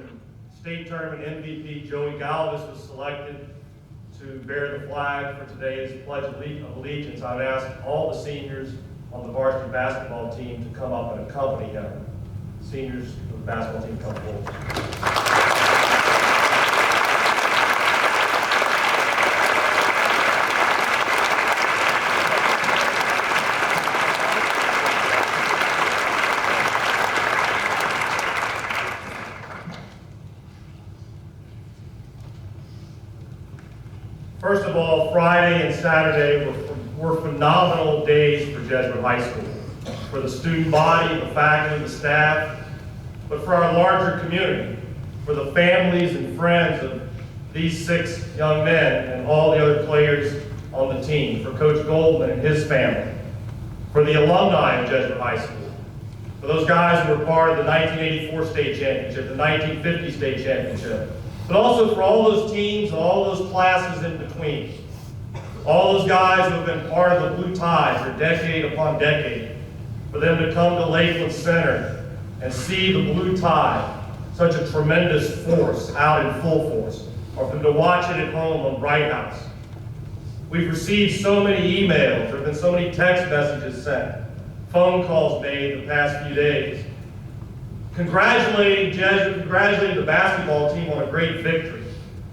and state tournament MVP Joey Galvis was selected to bear the flag for today's Pledge of Allegiance. I've asked all the seniors on the varsity basketball team to come up and accompany him. Seniors of the basketball team come forward. First of all, Friday and Saturday were phenomenal days for Jesuit High School, for the student body, the faculty, the staff, but for our larger community, for the families and friends of these 6 young men and all the other players on the team, for Coach Goldman and his family, for the alumni of Jesuit High School, for those guys who were part of the 1984 state championship, the 1950 state championship, but also for all those teams and all those classes in between. All those guys who have been part of the Blue Tide for decade upon decade. For them to come to Lakeland Center and see the Blue Tide, such a tremendous force out in full force. Or for them to watch it at home on Bright House. We've received so many emails, there have been so many text messages sent, phone calls made the past few days, congratulating the basketball team on a great victory,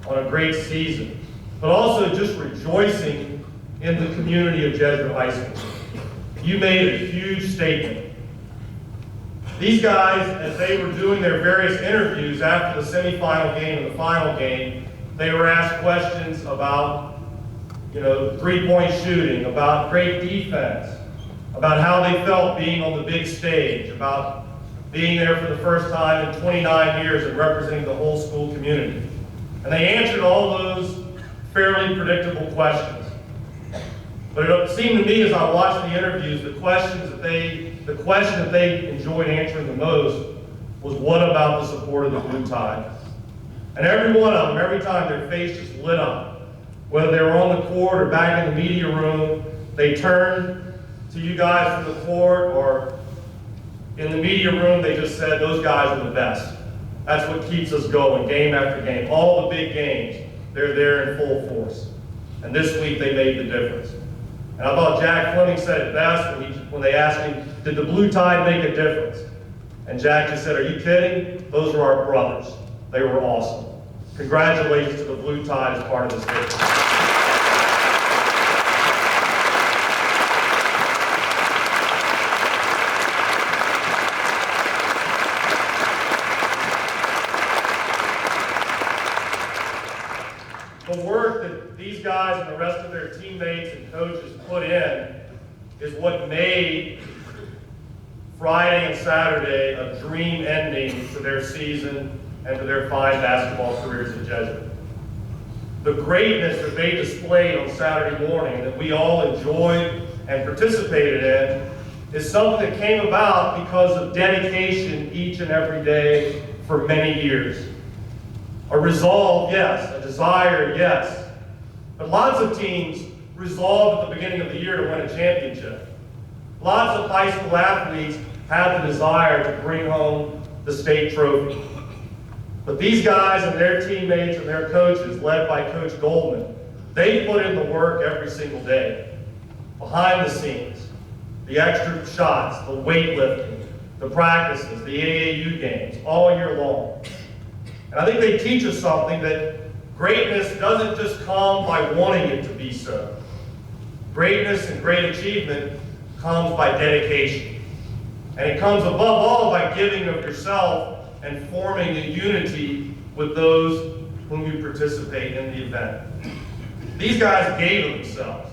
on a great season, but also just rejoicing in the community of Jesuit High School. You made a huge statement. These guys, as they were doing their various interviews after the semifinal game and the final game, they were asked questions about, three-point shooting, about great defense, about how they felt being on the big stage, about being there for the first time in 29 years and representing the whole school community. And they answered all those fairly predictable questions. But it seemed to me as I watched the interviews, the question that they enjoyed answering the most was, what about the support of the Blue Tide? And every one of them, every time, their face just lit up. Whether they were on the court or back in the media room, they turned to you guys from the court, or in the media room, they just said, those guys are the best. That's what keeps us going, game after game. All the big games, they're there in full force. And this week, they made the difference. And I thought Jack Fleming said it best when they asked him, did the Blue Tide make a difference? And Jack just said, are you kidding? Those are our brothers. They were awesome. Congratulations to the Blue Tide as part of this victory. The work that these guys and the rest of their teammates and coaches put in is what made Friday and Saturday a dream ending to their season and to their fine basketball careers at Jesuit. The greatness that they displayed on Saturday morning that we all enjoyed and participated in is something that came about because of dedication each and every day for many years. A resolve, yes. A desire, yes. But lots of teams resolve at the beginning of the year to win a championship. Lots of high school athletes have the desire to bring home the state trophy. But these guys and their teammates and their coaches, led by Coach Goldman, they put in the work every single day. Behind the scenes, the extra shots, the weightlifting, the practices, the AAU games, all year long. And I think they teach us something, that greatness doesn't just come by wanting it to be so. Greatness and great achievement comes by dedication. And it comes above all by giving of yourself and forming a unity with those whom you participate in the event. These guys gave of themselves.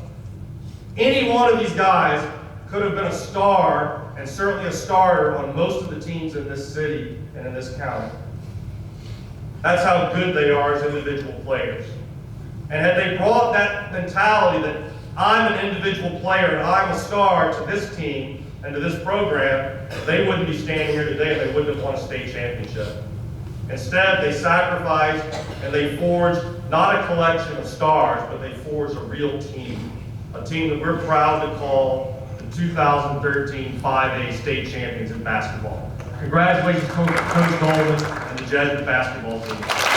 Any one of these guys could have been a star, and certainly a starter on most of the teams in this city and in this county. That's how good they are as individual players. And had they brought that mentality that I'm an individual player and I'm a star to this team and to this program, they wouldn't be standing here today and they wouldn't have won a state championship. Instead, they sacrificed and they forged not a collection of stars, but they forged a real team. A team that we're proud to call the 2013 5A state champions in basketball. Congratulations, Coach Goldman and the Jesuit basketball team.